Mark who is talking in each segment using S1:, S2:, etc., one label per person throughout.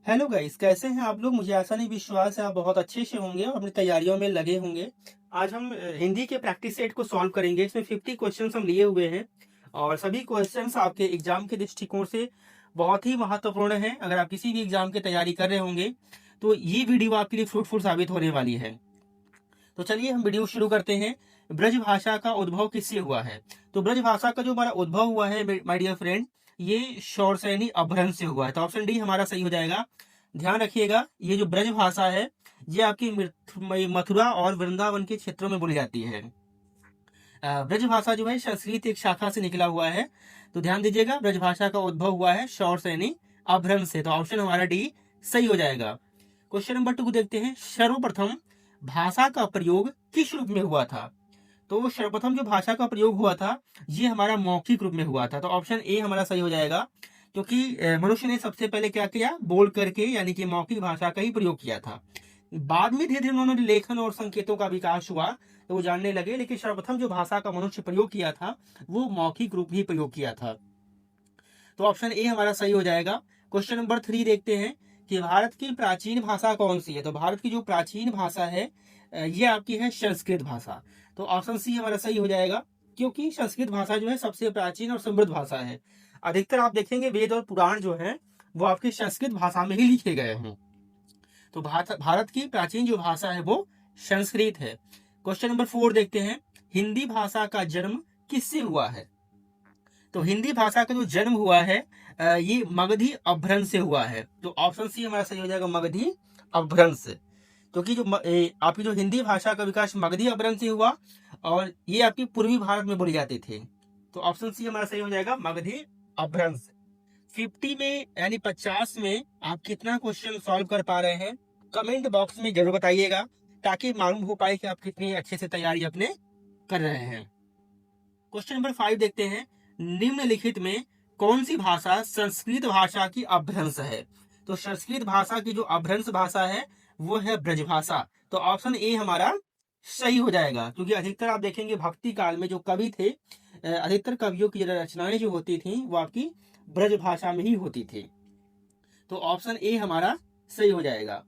S1: Hello guys, कैसे हैं आप लोग। मुझे आशा नहीं विश्वास है आप बहुत अच्छे से होंगे और अपनी तैयारियों में लगे होंगे। आज हम हिंदी के प्रैक्टिस सेट को सॉल्व करेंगे। इसमें 50 क्वेश्चंस हम लिए हुए हैं और सभी क्वेश्चंस आपके एग्जाम के दृष्टिकोण से बहुत ही महत्वपूर्ण हैं। अगर आप किसी भी एग्जाम की तैयारी कर रहे होंगे तो ये वीडियो आपके लिए फ्रूटफुल साबित होने वाली है। तो चलिए हम वीडियो शुरू करते हैं। ब्रज भाषा का उद्भव किससे हुआ है। तो ब्रज भाषा का जो हमारा उद्भव हुआ है माय डियर फ्रेंड, ये शौरसैनी अपभ्रंश से हुआ है। तो ऑप्शन डी हमारा सही हो जाएगा। ध्यान रखिएगा, ये जो ब्रज भाषा है ये आपकी मथुरा और वृंदावन के क्षेत्रों में बोली जाती है। ब्रज भाषा जो है संस्कृत एक शाखा से निकला हुआ है। तो ध्यान दीजिएगा, ब्रज भाषा का उद्भव हुआ है शौरसैनी अपभ्रंश से। तो ऑप्शन हमारा डी सही हो जाएगा। क्वेश्चन नंबर 2 देखते हैं। सर्वप्रथम भाषा का प्रयोग किस रूप में हुआ था। तो सर्वप्रथम जो भाषा का प्रयोग हुआ था ये हमारा मौखिक रूप में हुआ था। तो ऑप्शन ए हमारा सही हो जाएगा, क्योंकि मनुष्य ने सबसे पहले क्या किया, बोल करके यानी कि मौखिक भाषा का ही प्रयोग किया था। बाद में धीरे धीरे उन्होंने लेखन और संकेतों का विकास हुआ तो वो जानने लगे, लेकिन सर्वप्रथम जो भाषा का मनुष्य प्रयोग किया था वो मौखिक रूप ही प्रयोग किया था। तो ऑप्शन ए हमारा सही हो जाएगा। क्वेश्चन नंबर 3 देखते हैं कि भारत की प्राचीन भाषा कौन सी है। तो भारत की जो प्राचीन भाषा है ये आपकी है संस्कृत भाषा। तो ऑप्शन सी हमारा सही हो जाएगा, क्योंकि संस्कृत भाषा जो है सबसे प्राचीन और समृद्ध भाषा है। अधिकतर आप देखेंगे वेद और पुराण जो है वो आपकी संस्कृत भाषा में ही लिखे गए हैं। तो भारत की प्राचीन जो भाषा है वो संस्कृत है। क्वेश्चन नंबर 4 देखते हैं। हिंदी भाषा का जन्म किससे हुआ है। तो हिंदी भाषा का जो जन्म हुआ है ये मगधी अपभ्रंश से हुआ है। तो ऑप्शन सी हमारा सही हो जाएगा, मगधी अपभ्रंश से। क्योंकि जो आपकी जो हिंदी भाषा का विकास मगधी अपभ्रंश से हुआ और ये आपकी पूर्वी भारत में बोली जाती थी। तो ऑप्शन सी हमारा सही हो जाएगा, मगधी अपभ्रंश। 50 में यानी 50 में आप कितना क्वेश्चन सॉल्व कर पा रहे हैं कमेंट बॉक्स में जरूर बताइएगा, ताकि मालूम हो पाए कि आप कितनी अच्छे से तैयारी अपने कर रहे हैं। क्वेश्चन नंबर 5 देखते हैं। निम्नलिखित में कौन सी भाषा संस्कृत भाषा की अपभ्रंश है। तो संस्कृत भाषा की जो अपभ्रंश भाषा है वो है ब्रजभाषा। तो ऑप्शन ए हमारा सही हो जाएगा, क्योंकि अधिकतर आप देखेंगे भक्ति काल में जो कवि थे अधिकतर कवियों की रचनाएं जो होती थी वो आपकी ब्रज भाषा में ही होती थी। तो ऑप्शन ए हमारा सही हो जाएगा।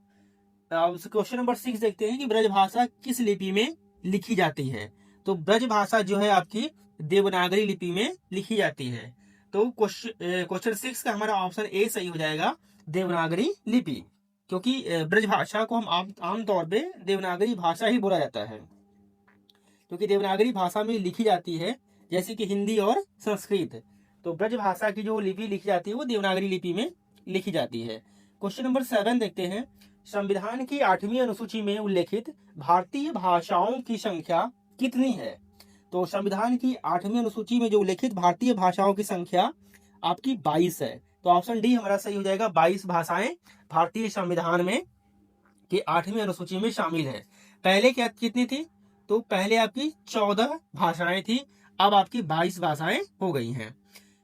S1: क्वेश्चन नंबर 6 देखते हैं कि ब्रज भाषा किस लिपि में लिखी जाती है। तो ब्रज भाषा जो है आपकी देवनागरी लिपि में लिखी जाती है। तो क्वेश्चन 6 का हमारा ऑप्शन ए सही हो जाएगा, देवनागरी लिपि। क्योंकि ब्रज भाषा को हम आमतौर पे देवनागरी भाषा ही बोला जाता है, क्योंकि देवनागरी भाषा में लिखी जाती है जैसे कि हिंदी और संस्कृत। तो ब्रज भाषा की जो लिपि लिखी जाती है वो देवनागरी लिपि में लिखी जाती है। क्वेश्चन नंबर 7 देखते हैं। संविधान की 8वीं अनुसूची में उल्लेखित भारतीय भाषाओं की संख्या कितनी है। तो संविधान की 8वीं अनुसूची में जो उल्लेखित भारतीय भाषाओं की संख्या आपकी 22 है। तो ऑप्शन डी हमारा सही हो जाएगा, 22 भाषाएं भारतीय संविधान में की 8वीं अनुसूची में शामिल है। पहले क्या कितनी थी, तो पहले आपकी 14 भाषाएं थी, अब आपकी 22 भाषाएं हो गई हैं।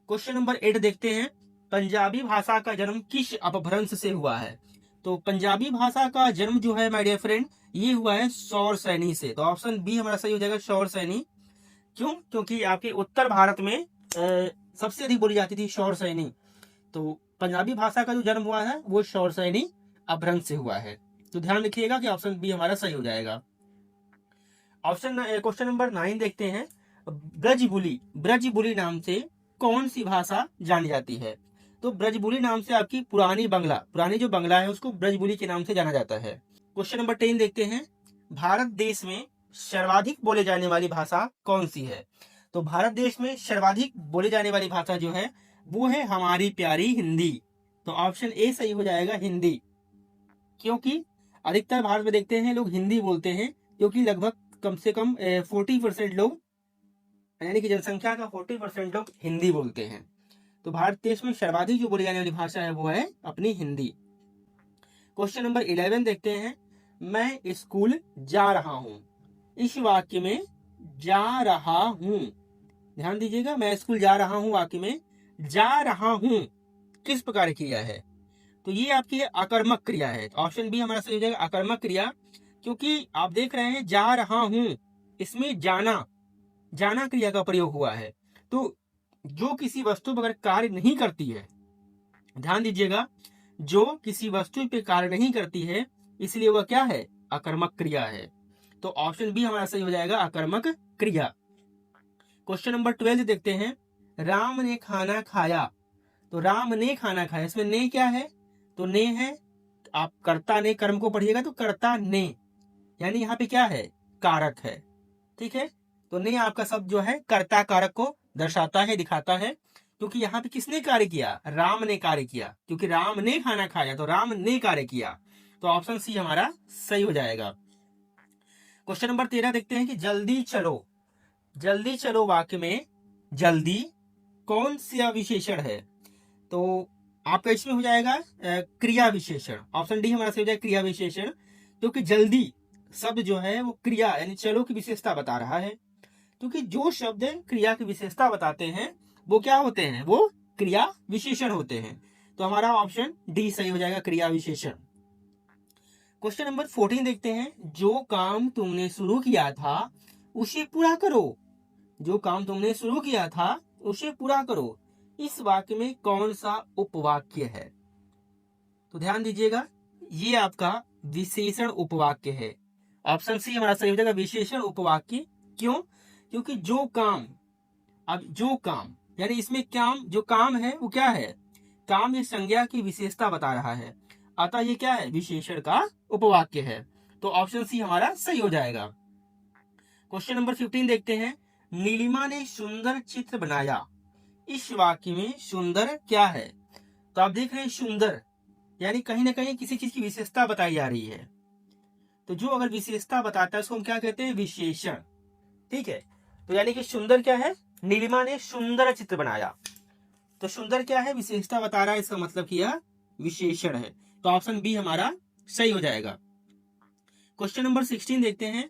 S1: क्वेश्चन नंबर 8 देखते हैं। पंजाबी भाषा का जन्म किस अपभ्रंश से हुआ है। तो पंजाबी भाषा का जन्म जो है माय डियर फ्रेंड ये हुआ है शौरसैनी से। तो ऑप्शन बी हमारा सही हो जाएगा, शौरसैनी। क्यों, क्योंकि आपके उत्तर भारत में सबसे अधिक बोली जाती थी शौरसैनी। तो पंजाबी भाषा का जो जन्म हुआ है वो शौरसैनी अपभ्रंश से हुआ है। तो ध्यान रखिएगा कि ऑप्शन बी हमारा सही हो जाएगा। क्वेश्चन नंबर 9 देखते हैं। ब्रजबुली नाम से कौन सी भाषा जानी जाती है। तो ब्रजबुली नाम से आपकी पुरानी जो बंगला है उसको ब्रजबुली के नाम से जाना जाता है। क्वेश्चन नंबर 10 देखते हैं। भारत देश में सर्वाधिक बोले जाने वाली भाषा कौन सी है। तो भारत देश में सर्वाधिक बोले जाने वाली भाषा जो है वो है हमारी प्यारी हिंदी। तो ऑप्शन ए सही हो जाएगा, हिंदी। क्योंकि अधिकतर भारत में देखते हैं लोग हिंदी बोलते हैं, क्योंकि लगभग कम से कम 40% लोग यानी कि जनसंख्या का 40% लोग हिंदी बोलते हैं। तो भारत देश में सर्वाधिक जो बोली जाने वाली भाषा है वो है अपनी हिंदी। क्वेश्चन नंबर 11 देखते हैं। मैं स्कूल जा रहा हूं, इस वाक्य में जा रहा हूं, ध्यान दीजिएगा, मैं स्कूल जा रहा हूं वाक्य में जा रहा हूं किस प्रकार की क्रिया है। तो ये आपकी आकर्मक क्रिया है। तो ऑप्शन बी हमारा सही हो जाएगा, आकर्मक क्रिया। क्योंकि आप देख रहे हैं जा रहा हूं, इसमें जाना क्रिया का प्रयोग हुआ है। तो जो किसी वस्तु पर अगर कार्य नहीं करती है, ध्यान दीजिएगा, जो किसी वस्तु पे कार्य नहीं करती है, इसलिए वह क्या है? अकर्मक क्रिया है। तो ऑप्शन बी हमारा सही हो जाएगा, अकर्मक क्रिया। क्वेश्चन नंबर 12 देखते हैं। राम ने खाना खाया। तो राम ने खाना खाया, इसमें ने क्या है? तो ने है, आप कर्ता ने कर्म को पढ़िएगा तो कर्ता ने, यानी यहाँ पे क्या है? कारक है। ठीक है, तो ने आपका शब्द जो है कर्ता कारक को दर्शाता है, दिखाता है, क्योंकि यहाँ पे किसने कार्य किया? राम ने कार्य किया, क्योंकि राम ने खाना खाया तो राम ने कार्य किया। तो ऑप्शन सी हमारा सही हो जाएगा। क्वेश्चन नंबर 13 देखते हैं कि जल्दी चलो। जल्दी चलो वाक्य में जल्दी कौन सा विशेषण है? तो आपका इसमें हो जाएगा क्रिया विशेषण। ऑप्शन डी हमारा सही हो जाएगा, क्रिया विशेषण, क्योंकि जल्दी शब्द जो है वो क्रिया यानी चलो की विशेषता बता रहा है। क्योंकि जो शब्द क्रिया की विशेषता बताते हैं वो क्या होते हैं? वो क्रिया विशेषण होते हैं। तो हमारा ऑप्शन डी सही हो जाएगा, क्रिया विशेषण। क्वेश्चन नंबर 14 देखते हैं। जो काम तुमने शुरू किया था उसे पूरा करो। जो काम तुमने शुरू किया था उसे पूरा करो, इस वाक्य में कौन सा उपवाक्य है? तो ध्यान दीजिएगा, ये आपका विशेषण उपवाक्य है। ऑप्शन सी हमारा सही हो जाएगा, विशेषण उपवाक्य। क्यों? क्योंकि जो काम, अब जो काम यानी इसमें काम, जो काम है वो क्या है? काम ये संज्ञा की विशेषता बता रहा है, अतः ये क्या है? विशेषण का उपवाक्य है। तो ऑप्शन सी हमारा सही हो जाएगा। क्वेश्चन नंबर 15 देखते हैं। नीलिमा ने सुंदर चित्र बनाया, इस वाक्य में सुंदर क्या है? तो आप देख रहे हैं सुंदर यानी कहीं ना कहीं किसी चीज की विशेषता बताई जा रही है। तो जो अगर विशेषता बताता है उसको हम क्या कहते हैं? विशेषण। ठीक है, तो यानी कि सुंदर क्या है? नीलिमा ने सुंदर चित्र बनाया। तो सुंदर क्या है? विशेषता बता रहा है, इसका मतलब कि यह विशेषण है। तो ऑप्शन बी हमारा सही हो जाएगा। क्वेश्चन नंबर 16 देखते हैं।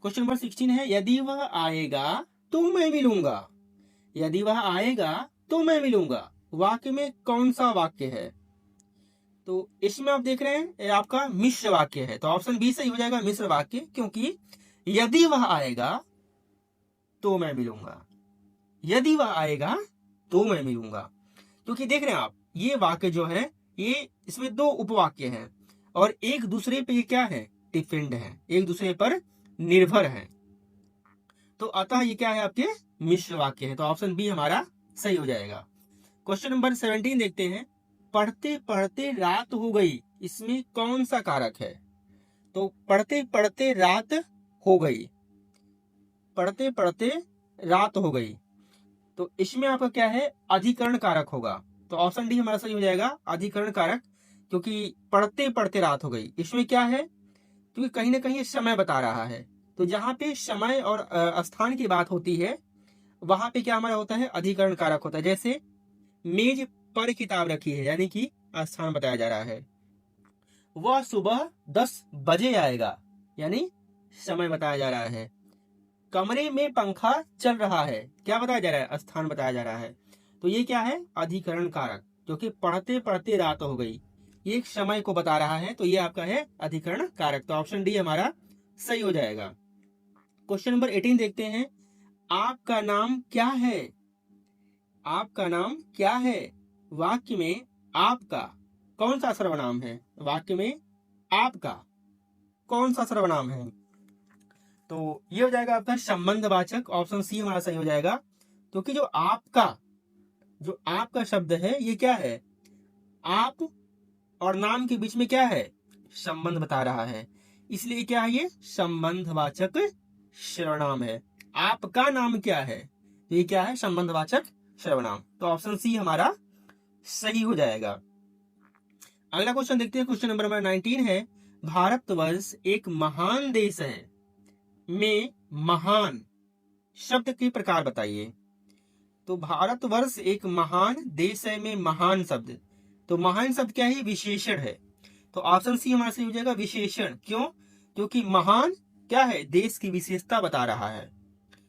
S1: क्वेश्चन नंबर 16 है, यदि वह आएगा तो मैं मिलूंगा। यदि वह आएगा तो मैं मिलूंगा, वाक्य में कौन सा वाक्य है? तो इसमें आप देख रहे हैं आपका मिश्र वाक्य है। तो ऑप्शन बी सही हो जाएगा, मिश्र वाक्य, क्योंकि यदि वह आएगा तो मैं मिलूंगा। यदि वह आएगा तो मैं मिलूंगा, क्योंकि देख रहे हैं आप ये वाक्य जो है ये इसमें दो उपवाक्य हैं और एक दूसरे पे ये क्या है? डिपेंड है, एक दूसरे पर निर्भर है। तो अतः ये क्या है? आपके मिश्र वाक्य है। तो ऑप्शन बी हमारा सही हो जाएगा। क्वेश्चन नंबर 17 देखते हैं। पढ़ते पढ़ते रात हो गई, इसमें कौन सा कारक है? तो पढ़ते पढ़ते रात हो गई, पढ़ते पढ़ते रात हो गई, तो इसमें आपका क्या है? अधिकरण कारक होगा। तो ऑप्शन डी हमारा सही हो जाएगा, अधिकरण कारक, क्योंकि पढ़ते पढ़ते रात हो गई इसमें क्या है? क्योंकि कहीं ना कहीं समय बता रहा है। तो जहां पे समय और स्थान की बात होती है वहां पे क्या हमारा होता है? अधिकरण कारक होता है। जैसे मेज पर किताब रखी है, यानी कि स्थान बताया जा रहा है। वह सुबह 10 बजे आएगा, यानी समय बताया जा रहा है। कमरे में पंखा चल रहा है, क्या बताया जा रहा है? स्थान बताया जा रहा है। तो ये क्या है? अधिकरण कारक, जो कि पढ़ते पढ़ते रात हो गई, ये एक समय को बता रहा है, तो ये आपका है अधिकरण कारक। तो ऑप्शन डी हमारा सही हो जाएगा। क्वेश्चन नंबर 18 देखते हैं। आपका नाम क्या है? आपका नाम क्या है, वाक्य में आपका कौन सा सर्वनाम है? वाक्य में आपका कौन सा सर्वनाम है? तो ये हो जाएगा आपका संबंधवाचक। ऑप्शन सी हमारा सही हो जाएगा, क्योंकि जो आपका शब्द है ये क्या है? आप और नाम के बीच में क्या है? संबंध बता रहा है, इसलिए क्या है? ये संबंधवाचक सर्वनाम है। आपका नाम क्या है? तो ये क्या है? संबंधवाचक सर्वनाम। तो ऑप्शन सी हमारा सही हो जाएगा। अगला क्वेश्चन देखते हैं। क्वेश्चन नंबर 19 है। भारतवर्ष एक महान देश है, में महान शब्द के प्रकार बताइए। तो भारतवर्ष एक महान देश है में महान शब्द, तो महान शब्द क्या है? विशेषण है। तो ऑप्शन सी हमारा सही हो जाएगा, विशेषण। क्यों? क्योंकि महान क्या है? देश की विशेषता बता रहा है,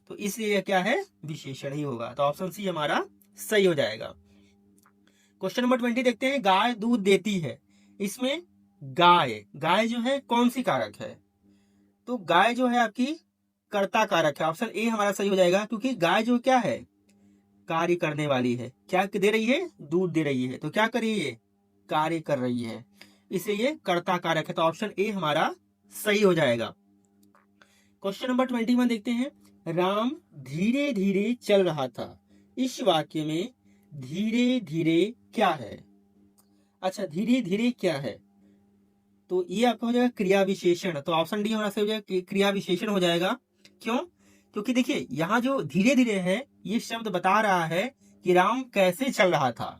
S1: तो इसलिए क्या है? विशेषण ही होगा। तो ऑप्शन सी हमारा सही हो जाएगा। क्वेश्चन नंबर 20 देखते हैं। गाय दूध देती है, इसमें गाय जो है कौन सी कारक है? तो गाय जो है आपकी कर्ता कारक है। ऑप्शन ए हमारा सही हो जाएगा, क्योंकि गाय जो क्या है? कार्य करने वाली है। क्या दे रही है? दूध दे रही है। तो क्या कर रही है? कार्य कर रही है, इसे ये कर्ता कारक है। तो ऑप्शन ए हमारा सही हो जाएगा। क्वेश्चन नंबर 21 देखते हैं। राम धीरे धीरे चल रहा था, इस वाक्य में धीरे धीरे क्या है? अच्छा, धीरे धीरे क्या है? तो ये आपका हो जाएगा क्रिया विशेषण। तो ऑप्शन डी हमारा सही हो जाएगा, क्रिया विशेषण हो जाएगा। क्यों? क्योंकि देखिए यहाँ जो धीरे धीरे है, ये शब्द बता रहा है कि राम कैसे चल रहा था।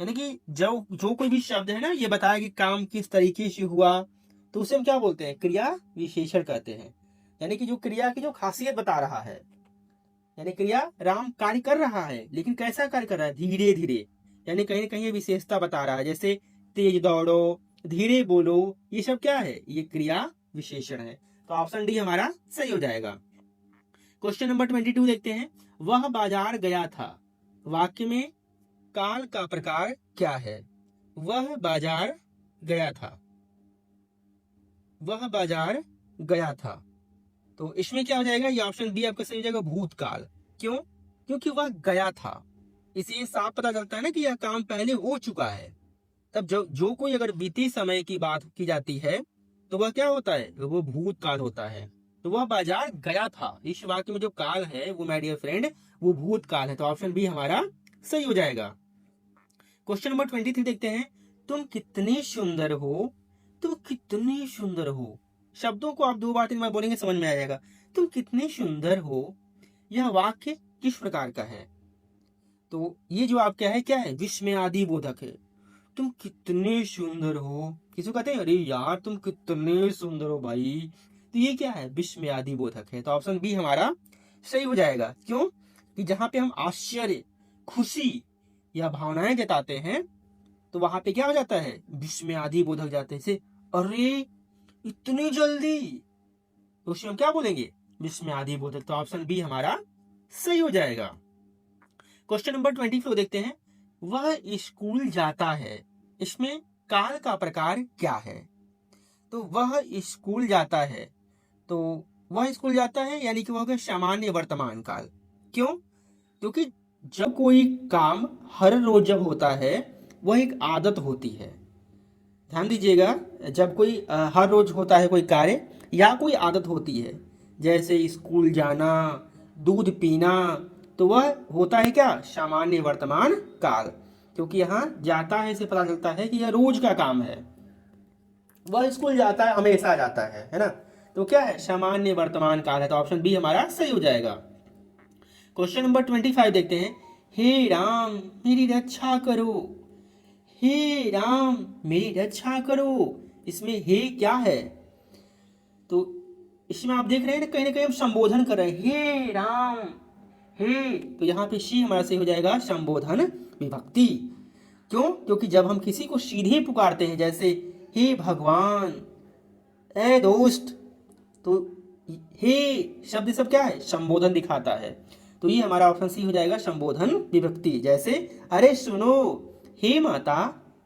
S1: यानी कि जो कोई भी शब्द है ना, ये बताया कि काम किस तरीके से हुआ, तो उसे हम क्या बोलते हैं? क्रिया विशेषण कहते हैं। यानी कि जो क्रिया की जो खासियत बता रहा है, यानी क्रिया राम कार्य कर रहा है, लेकिन कैसा कार्य कर रहा है? धीरे धीरे। यानी कहीं ना कहीं ये विशेषता बता रहा है, जैसे तेज दौड़ो, धीरे बोलो, ये सब क्या है? ये क्रिया विशेषण है। तो ऑप्शन डी हमारा सही हो जाएगा। क्वेश्चन नंबर 22 देखते हैं। वह बाजार गया था, वाक्य में काल का प्रकार क्या है? वह बाजार गया था, वह बाजार गया था। तो इसमें क्या हो जाएगा? ये ऑप्शन बी आपका सही हो जाएगा, भूतकाल। क्यों? क्योंकि वह गया था, इसे साफ पता चलता है ना कि यह काम पहले हो चुका है। तब जो कोई अगर बीते समय की बात की जाती है तो वह क्या होता है? वो भूतकाल होता है। तो वह बाजार गया था, इस वाक्य में जो काल है वो माय डियर फ्रेंड वो भूतकाल है। तो ऑप्शन बी हमारा सही हो जाएगा। क्वेश्चन नंबर 23 देखते हैं। तुम कितने सुंदर हो, तुम कितने सुंदर हो। शब्दों को आप 2 बार 3 बार बोलेंगे, समझ में आ जाएगा। तुम कितने सुंदर हो, यह वाक्य किस प्रकार का है? तो ये जो आप क्या है? विस्मयादि बोधक है। तुम कितने सुंदर हो, किसी को कहते हैं अरे यार तुम कितने सुंदर हो भाई, तो ये क्या है? विस्मयादि बोधक है। तो ऑप्शन बी हमारा सही हो जाएगा। क्यों? कि जहां पे हम आश्चर्य, खुशी या भावनाएं जताते हैं तो वहां पे क्या हो जाता है? विस्मयादि बोधक जाते हैं। जैसे अरे इतनी जल्दी, तो उसमें हम क्या बोलेंगे? विस्मयादि बोधक। तो ऑप्शन बी हमारा सही हो जाएगा। क्वेश्चन नंबर 24 देखते हैं। वह स्कूल जाता है, इसमें काल का प्रकार क्या है? तो वह स्कूल जाता है, तो वह स्कूल जाता है यानी कि वह होगा सामान्य वर्तमान काल। क्यों? क्योंकि जब कोई काम हर रोज जब होता है वह एक आदत होती है। ध्यान दीजिएगा, जब कोई हर रोज होता है कोई कार्य या कोई आदत होती है, जैसे स्कूल जाना, दूध पीना, तो वह होता है क्या? सामान्य वर्तमान काल। क्योंकि यहाँ जाता है से पता चलता है कि यह रोज का काम है। वह स्कूल जाता है, हमेशा जाता है ना? तो क्या है? सामान्य वर्तमान काल है। तो ऑप्शन बी हमारा सही हो जाएगा। क्वेश्चन नंबर 25 देखते हैं। हे राम मेरी रक्षा करो, हे राम मेरी रक्षा करो, इसमें हे क्या है? तो इसमें आप देख रहे हैं ना कहीं हम संबोधन कर रहे हैं, हे राम, हे। तो यहाँ पे शी हमारा सही हो जाएगा, संबोधन विभक्ति। क्यों? क्योंकि जब हम किसी को सीधे पुकारते हैं, जैसे हे भगवान, ए दोस्त, तो हे शब्द सब क्या है? संबोधन दिखाता है। तो ये हमारा ऑप्शन सी हो जाएगा, संबोधन विभक्ति। जैसे अरे सुनो, हे माता,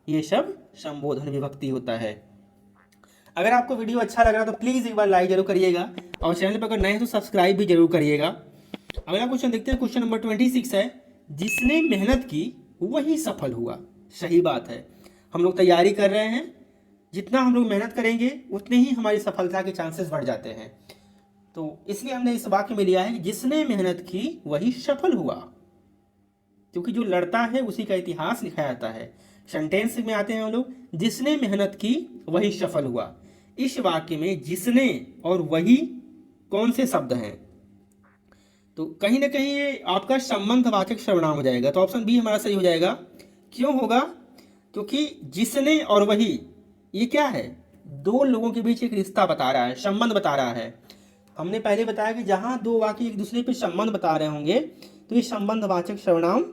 S1: ये सब संबोधन विभक्ति होता है। अगर आपको वीडियो अच्छा लग रहा तो प्लीज एक बार लाइक जरूर करिएगा, और चैनल पर अगर नए हैं तो सब्सक्राइब भी जरूर करिएगा। अगला क्वेश्चन देखते हैं। क्वेश्चन नंबर 26 है। जिसने मेहनत की वही सफल हुआ। सही बात है, हम लोग तैयारी कर रहे हैं, जितना हम लोग मेहनत करेंगे उतने ही हमारी सफलता के चांसेस बढ़ जाते हैं। तो इसलिए हमने इस वाक्य में लिया है जिसने मेहनत की वही सफल हुआ, क्योंकि जो लड़ता है उसी का इतिहास लिखा जाता है। सेंटेंस में आते हैं हम लोग, जिसने मेहनत की वही सफल हुआ। इस वाक्य में जिसने और वही कौन से शब्द हैं? तो कहीं ना कहीं ये आपका संबंधवाचक सर्वनाम हो जाएगा। तो ऑप्शन बी हमारा सही हो जाएगा। क्यों होगा? क्योंकि जिसने और वही ये क्या है? दो लोगों के बीच एक रिश्ता बता रहा है, संबंध बता रहा है। हमने पहले बताया कि जहां दो वाक्य एक दूसरे पे संबंध बता रहे होंगे तो ये संबंधवाचक सर्वनाम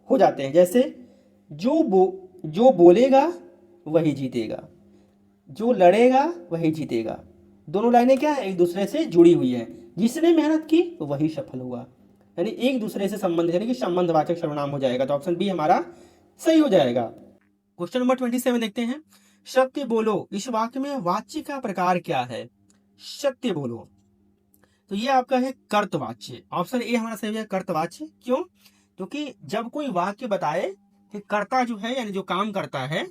S1: हो जाते हैं। जैसे जो बोलेगा वही जीतेगा, जो लड़ेगा वही जीतेगा। दोनों लाइनें क्या है? एक दूसरे से जुड़ी हुई है। जिसने मेहनत की वही सफल हुआ, यानी एक दूसरे से संबंध, यानी कि संबंधवाचक सर्वनाम हो जाएगा। तो ऑप्शन बी हमारा सही हो जाएगा। क्वेश्चन नंबर 27 देखते हैं। सत्य बोलो, इस वाक्य में वाच्य का प्रकार क्या है? सत्य बोलो, तो ये आपका है कर्तवाच्य। ऑप्शन ए हमारा सही है, कर्तवाच्य। क्यों? क्योंकि जब कोई वाक्य बताए कि कर्ता जो है यानी जो काम करता है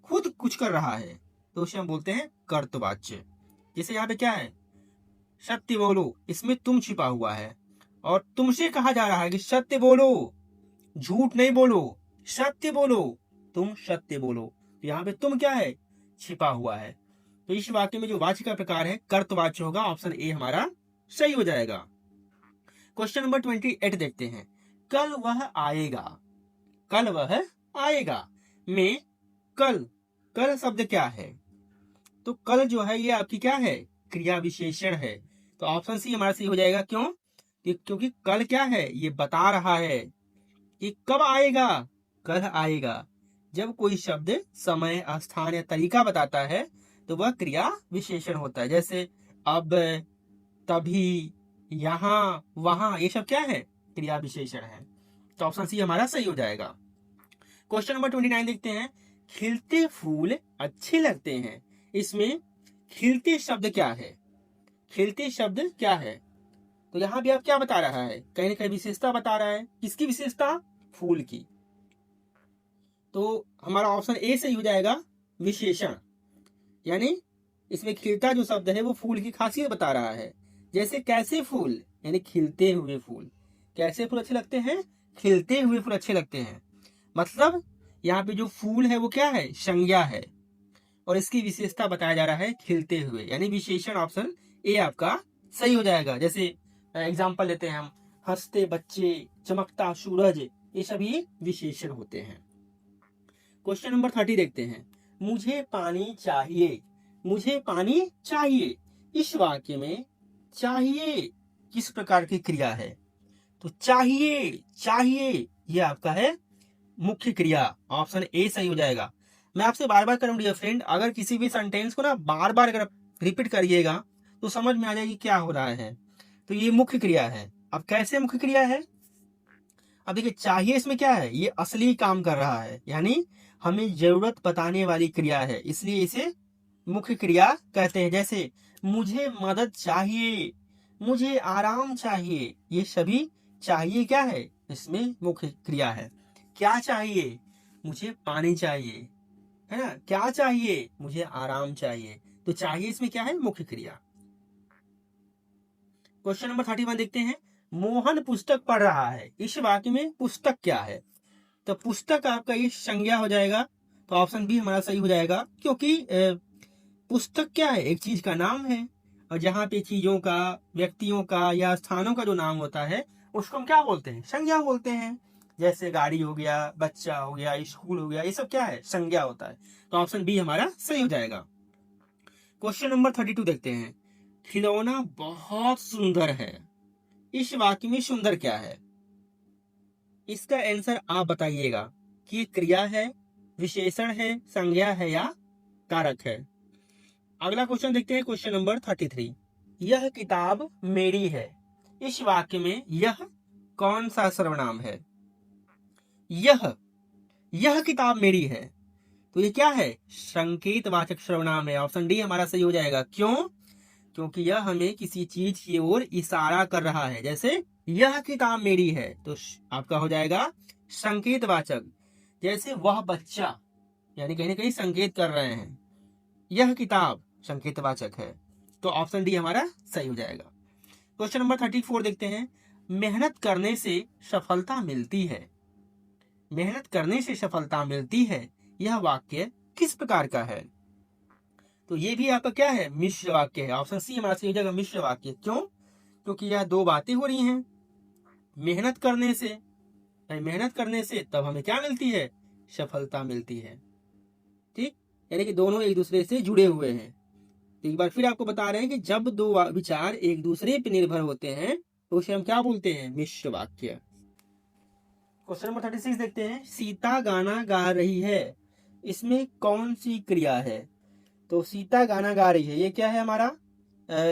S1: खुद कुछ कर रहा है तो उसे हम बोलते हैं कर्तवाच्य। जैसे यहाँ पे क्या है, सत्य बोलो, इसमें तुम छिपा हुआ है और तुमसे कहा जा रहा है कि सत्य बोलो, झूठ नहीं बोलो, सत्य बोलो, तुम सत्य बोलो। तो यहाँ पे तुम क्या है, छिपा हुआ है। तो इस वाक्य में जो वाच्य का प्रकार है कर्तवाच्य होगा, ऑप्शन ए हमारा सही हो जाएगा। क्वेश्चन नंबर 28 देखते हैं। कल वह आएगा, कल वह आएगा में कल, कल शब्द क्या है, तो कल जो है ये आपकी क्या है, क्रिया विशेषण है। तो ऑप्शन सी हमारा सही हो जाएगा। क्यों, क्योंकि कल क्या है, ये बता रहा है कि कब आएगा, कल आएगा। जब कोई शब्द समय, स्थान या तरीका बताता है तो वह क्रिया विशेषण होता है। जैसे अब, तभी, यहाँ, वहां, ये सब क्या है, क्रिया विशेषण है। तो ऑप्शन सी हमारा सही हो जाएगा। क्वेश्चन नंबर 29 देखते हैं। खिलते फूल अच्छे लगते हैं, इसमें खिलते शब्द क्या है, खिलते शब्द क्या है। तो यहाँ भी आप क्या बता रहा है, कहीं ना कहीं विशेषता बता रहा है। किसकी विशेषता, फूल की। तो हमारा ऑप्शन ए सही हो जाएगा, विशेषण। यानी इसमें खिलता जो शब्द है वो फूल की खासियत बता रहा है। जैसे कैसे फूल, यानी खिलते हुए फूल। कैसे फूल अच्छे लगते हैं, खिलते हुए फूल अच्छे लगते हैं। मतलब यहाँ पे जो फूल है वो क्या है, संज्ञा है और इसकी विशेषता बताया जा रहा है खिलते हुए, यानी विशेषण। ऑप्शन ए आपका सही हो जाएगा। जैसे एग्जाम्पल लेते हैं हम, हंसते बच्चे, चमकता सूरज, ये सभी विशेषण होते हैं। क्वेश्चन नंबर 30 देखते हैं। मुझे पानी चाहिए, मुझे पानी चाहिए, इस वाक्य में चाहिए किस प्रकार की क्रिया है। तो चाहिए, चाहिए ये आपका है मुख्य क्रिया। ऑप्शन ए सही हो जाएगा। मैं आपसे बार बार करूंगा डियर फ्रेंड, अगर किसी भी सेंटेंस को ना बार बार अगर रिपीट करिएगा तो समझ में आ जाएगी क्या हो रहा है। तो ये मुख्य क्रिया है। अब कैसे मुख्य क्रिया है, अब देखिए चाहिए इसमें क्या है, ये असली काम कर रहा है, यानी हमें जरूरत बताने वाली क्रिया है, इसलिए इसे मुख्य क्रिया कहते हैं। जैसे मुझे मदद चाहिए, मुझे आराम चाहिए, ये सभी चाहिए क्या है, इसमें मुख्य क्रिया है। क्या चाहिए, मुझे पानी चाहिए, है ना। क्या चाहिए, मुझे आराम चाहिए। तो चाहिए इसमें क्या है, मुख्य क्रिया। क्वेश्चन नंबर 31 देखते हैं। मोहन पुस्तक पढ़ रहा है, इस वाक्य में पुस्तक क्या है। तो पुस्तक आपका ये संज्ञा हो जाएगा। तो ऑप्शन बी हमारा सही हो जाएगा, क्योंकि पुस्तक क्या है, एक चीज का नाम है और जहाँ पे चीजों का, व्यक्तियों का या स्थानों का जो नाम होता है उसको हम क्या बोलते हैं, संज्ञा बोलते हैं। जैसे गाड़ी हो गया, बच्चा हो गया, स्कूल हो गया, ये सब क्या है, संज्ञा होता है। तो ऑप्शन बी हमारा सही हो जाएगा। क्वेश्चन नंबर 32 देखते हैं। खिलौना बहुत सुंदर है, इस वाक्य में सुंदर क्या है। इसका आंसर आप बताइएगा कि ये क्रिया है, विशेषण है, संज्ञा है या कारक है। अगला क्वेश्चन देखते हैं, क्वेश्चन नंबर 33। यह किताब मेरी है, इस वाक्य में यह कौन सा सर्वनाम है। यह किताब मेरी है, तो ये क्या है, संकेतवाचक सर्वनाम है। ऑप्शन डी हमारा सही हो जाएगा। क्यों, क्योंकि यह हमें किसी चीज की ओर इशारा कर रहा है। जैसे यह किताब मेरी है, तो आपका हो जाएगा संकेतवाचक। जैसे वह बच्चा, यानी कहीं ना कहीं संकेत कर रहे हैं। यह किताब संकेतवाचक है, तो ऑप्शन डी हमारा सही हो जाएगा। क्वेश्चन नंबर 34 देखते हैं। मेहनत करने से सफलता मिलती है, मेहनत करने से सफलता मिलती है, यह वाक्य किस प्रकार का है। तो ये भी आपका क्या है, मिश्र वाक्य है। ऑप्शन सी हमारा सही हो जाएगा, मिश्र वाक्य। क्यों, क्योंकि यह दो बातें हो रही हैं। मेहनत करने से, मेहनत करने से तब हमें क्या मिलती है, सफलता मिलती है। ठीक, यानी कि दोनों एक दूसरे से जुड़े हुए हैं। तो एक बार फिर आपको बता रहे हैं कि जब दो विचार एक दूसरे पर निर्भर होते हैं तो उसे हम क्या बोलते हैं, मिश्र वाक्य। क्वेश्चन नंबर 36 देखते हैं। सीता गाना गा रही है, इसमें कौन सी क्रिया है। तो सीता गाना गा रही है, ये क्या है हमारा,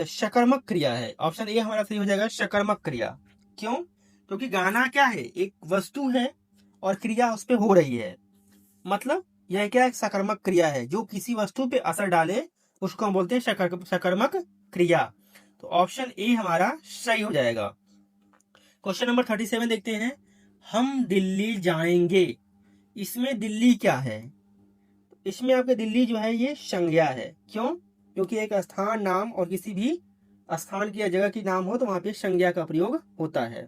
S1: सकर्मक क्रिया है। ऑप्शन ए हमारा सही हो जाएगा, सकर्मक क्रिया। क्यों, क्योंकि गाना क्या है, एक वस्तु है और क्रिया उस पर हो रही है। मतलब यह क्या, एक सकर्मक क्रिया है, जो किसी वस्तु पे असर डाले उसको हम बोलते हैं सकर्मक क्रिया। तो ऑप्शन ए हमारा सही हो जाएगा। क्वेश्चन नंबर 37 देखते हैं। हम दिल्ली जाएंगे, इसमें दिल्ली क्या है? इसमें आपके दिल्ली जो है ये संज्ञा है। क्यों? क्योंकि एक स्थान नाम और किसी भी स्थान की या जगह की नाम हो तो वहां पे संज्ञा का प्रयोग होता है।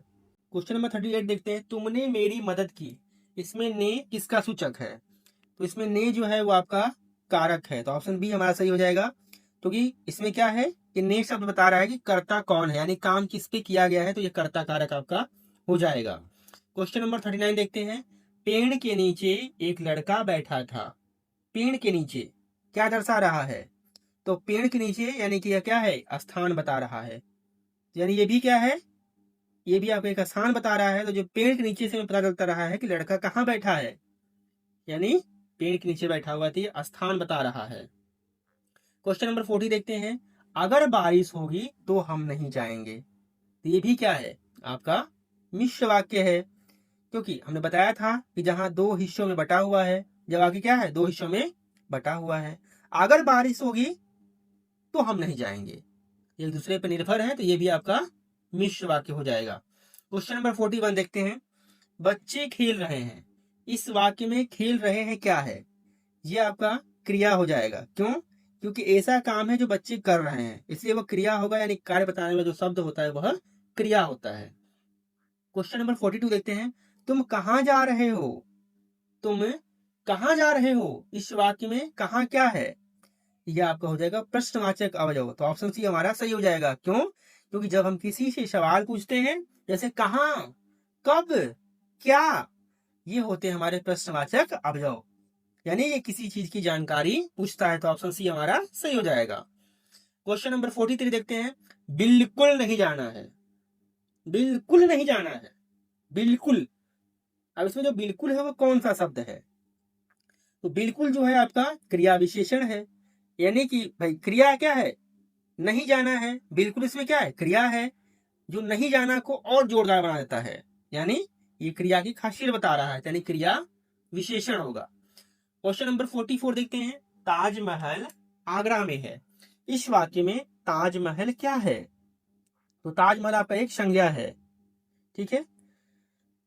S1: क्वेश्चन नंबर 38 देखते हैं। तुमने मेरी मदद की। इसमें ने किसका सूचक है? तो इसमें ने जो है वो आपका कारक है, तो ऑप्शन बी हमारा सही हो जाएगा। क्योंकि इसमें क्या है कि ने शब्द बता रहा है कि कर्ता कौन है, यानी काम किस पे किया गया है, तो ये कर्ता कारक आपका हो जाएगा। क्वेश्चन नंबर 39 देखते हैं। पेड़ के नीचे एक लड़का बैठा था। पेड़ के नीचे क्या दर्शा रहा है? तो पेड़ के नीचे यानी कि यह क्या है? स्थान बता रहा है। यानी ये भी क्या है? ये भी आपको एक स्थान बता रहा है। तो जो पेड़ के नीचे से पता चलता रहा है कि लड़का कहाँ बैठा है, यानी पेड़ के नीचे बैठा हुआ थी, स्थान बता रहा है। क्वेश्चन नंबर 40 देखते हैं। अगर बारिश होगी तो हम नहीं जाएंगे। तो ये भी क्या है? आपका मिश्र वाक्य है। क्योंकि हमने बताया था कि जहां दो हिस्सों में बटा हुआ है, जब आगे क्या है? दो हिस्सों में बटा हुआ है। अगर बारिश होगी तो हम नहीं जाएंगे, एक दूसरे पर निर्भर है, तो ये भी आपका मिश्र वाक्य हो जाएगा। क्वेश्चन नंबर 41 देखते हैं। बच्चे खेल रहे हैं। इस वाक्य में खेल रहे हैं क्या है? ये आपका क्रिया हो जाएगा। क्यों? क्योंकि ऐसा काम है जो बच्चे कर रहे हैं, इसलिए वह क्रिया होगा, यानी कार्य बताने में जो शब्द होता है वह क्रिया होता है। क्वेश्चन नंबर 42 देखते हैं। तुम कहाँ जा रहे हो? तुम कहाँ जा रहे हो? इस वाक्य में कहाँ क्या है? यह आपका हो जाएगा प्रश्नवाचक अवयव, तो ऑप्शन सी हमारा सही हो जाएगा। क्यों? क्योंकि जब हम किसी से सवाल पूछते हैं, जैसे कहाँ, कब, क्या, ये होते हैं हमारे प्रश्नवाचक अवयव, यानी ये किसी चीज की जानकारी पूछता है, तो ऑप्शन सी हमारा सही हो जाएगा। क्वेश्चन नंबर 43 देखते हैं। बिल्कुल नहीं जाना है। बिल्कुल नहीं जाना है। बिल्कुल, अब इसमें जो बिल्कुल है वो कौन सा शब्द है? तो बिल्कुल जो है आपका क्रिया विशेषण है, यानी कि भाई क्रिया क्या है? नहीं जाना है। बिल्कुल इसमें क्या है? क्रिया है, जो नहीं जाना को और जोरदार बना देता है, यानी ये क्रिया की खासियत बता रहा है, यानी क्रिया विशेषण होगा। क्वेश्चन नंबर 44 देखते हैं। ताजमहल आगरा में है। इस वाक्य में ताजमहल क्या है? तो ताजमहल आपका एक संज्ञा है। ठीक है,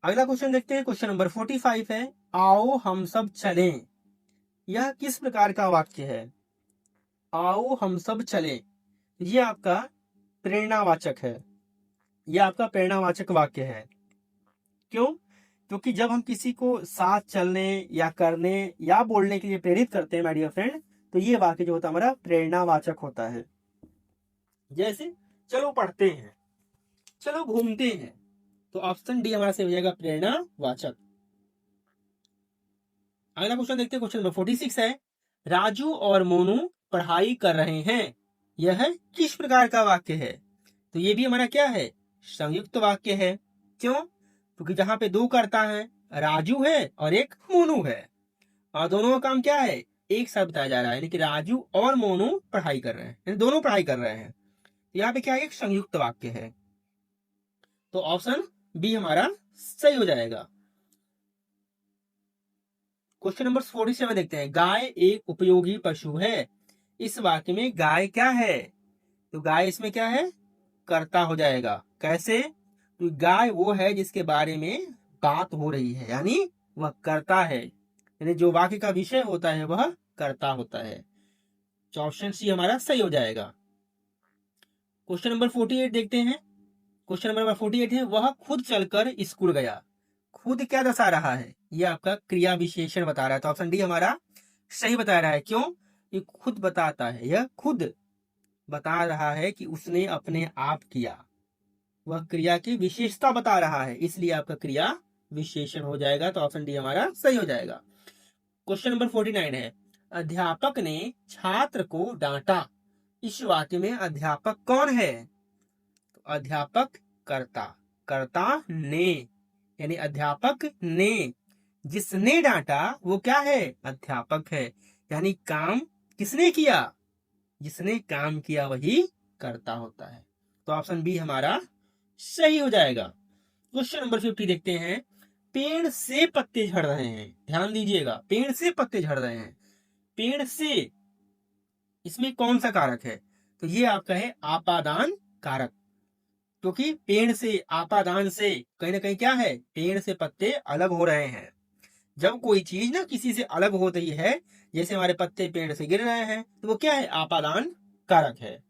S1: अगला क्वेश्चन देखते हैं। क्वेश्चन नंबर 45 है। आओ हम सब चलें। यह किस प्रकार का वाक्य है? आओ हम सब चलें, ये आपका प्रेरणावाचक है। यह आपका प्रेरणावाचक वाक्य है। क्यों? क्योंकि जब हम किसी को साथ चलने या करने या बोलने के लिए प्रेरित करते हैं माय डियर फ्रेंड, तो ये वाक्य जो होता है हमारा प्रेरणावाचक होता है। जैसे चलो पढ़ते हैं, चलो घूमते हैं, तो ऑप्शन डी हमारा से हो जाएगा प्रेरणावाचक। अगला क्वेश्चन देखते हैं। क्वेश्चन नंबर 46 है। राजू और मोनू पढ़ाई कर रहे हैं। यह किस प्रकार का वाक्य है? तो ये भी हमारा क्या है? संयुक्त वाक्य है। क्यों? क्योंकि जहां पे दो कर्ता है, राजू है और एक मोनू है, और दोनों का काम क्या है? एक साथ बताया जा रहा है, यानी कि राजू और मोनू पढ़ाई कर रहे हैं, यानी दोनों पढ़ाई कर रहे हैं। तो यहाँ पे क्या है? एक संयुक्त वाक्य है, तो ऑप्शन बी हमारा सही हो जाएगा। क्वेश्चन नंबर 47 देखते हैं। गाय एक उपयोगी पशु है। इस वाक्य में गाय क्या है? तो गाय इसमें क्या है? कर्ता हो जाएगा। कैसे? तो गाय वो है जिसके बारे में बात हो रही है, यानी वह कर्ता है, यानी जो वाक्य का विषय होता है वह कर्ता होता है। तो ऑप्शन सी हमारा सही हो जाएगा। क्वेश्चन नंबर 48 देखते हैं। क्वेश्चन नंबर 48 है। वह खुद चलकर स्कूल गया। खुद क्या दर्शा रहा है? यह आपका क्रिया विशेषण बता रहा है, तो ऑप्शन डी हमारा सही बता रहा है। क्यों? ये खुद बताता है, यह खुद बता रहा है कि उसने अपने आप किया, वह क्रिया की विशेषता बता रहा है, इसलिए आपका क्रिया विशेषण हो जाएगा, तो ऑप्शन डी हमारा सही हो जाएगा। क्वेश्चन नंबर 49 है। अध्यापक ने छात्र को डांटा। इस वाक्य में अध्यापक कौन है? तो अध्यापक कर्ता, कर्ता ने, यानी अध्यापक ने, जिसने डांटा वो क्या है? अध्यापक है, यानी काम किसने किया? जिसने काम किया वही कर्ता होता है, तो ऑप्शन बी हमारा सही हो जाएगा। क्वेश्चन नंबर 50 देखते हैं। पेड़ से पत्ते झड़ रहे हैं। ध्यान दीजिएगा, पेड़ से पत्ते झड़ रहे हैं। पेड़ से, इसमें कौन सा कारक है? तो ये आपका है आपादान कारक, क्योंकि पेड़ से, आपादान से कहीं ना कहीं क्या है? पेड़ से पत्ते अलग हो रहे हैं। जब कोई चीज ना किसी से अलग हो रही है, जैसे हमारे पत्ते पेड़ से गिर रहे हैं, तो वो क्या है, आपादान कारक है।